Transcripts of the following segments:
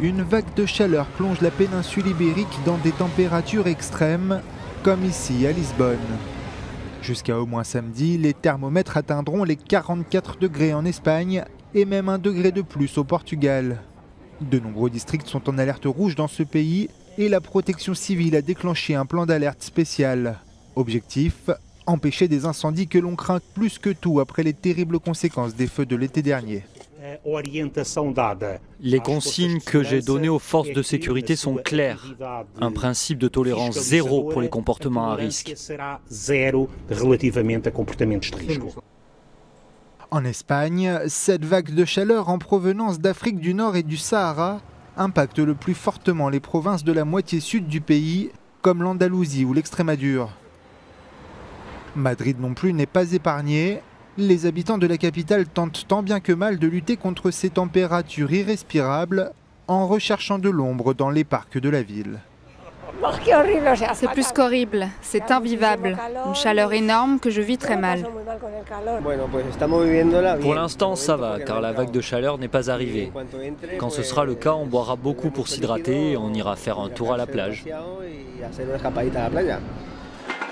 une vague de chaleur plonge la péninsule ibérique dans des températures extrêmes, comme ici à Lisbonne. Jusqu'à au moins samedi, les thermomètres atteindront les 44 degrés en Espagne et même 1 degré de plus au Portugal. De nombreux districts sont en alerte rouge dans ce pays et la protection civile a déclenché un plan d'alerte spécial. Objectif, empêcher des incendies que l'on craint plus que tout après les terribles conséquences des feux de l'été dernier. Les consignes que j'ai données aux forces de sécurité sont claires. Un principe de tolérance zéro pour les comportements à risque. En Espagne, cette vague de chaleur en provenance d'Afrique du Nord et du Sahara impacte le plus fortement les provinces de la moitié sud du pays, comme l'Andalousie ou l'Extrémadure. Madrid non plus n'est pas épargné. Les habitants de la capitale tentent tant bien que mal de lutter contre ces températures irrespirables en recherchant de l'ombre dans les parcs de la ville. C'est plus qu'horrible, c'est invivable. Une chaleur énorme que je vis très mal. Pour l'instant, ça va, car la vague de chaleur n'est pas arrivée. Quand ce sera le cas, on boira beaucoup pour s'hydrater et on ira faire un tour à la plage.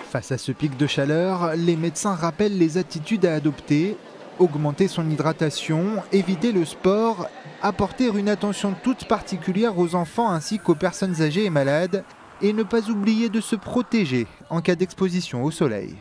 Face à ce pic de chaleur, les médecins rappellent les attitudes à adopter, augmenter son hydratation, éviter le sport, apporter une attention toute particulière aux enfants ainsi qu'aux personnes âgées et malades, et ne pas oublier de se protéger en cas d'exposition au soleil.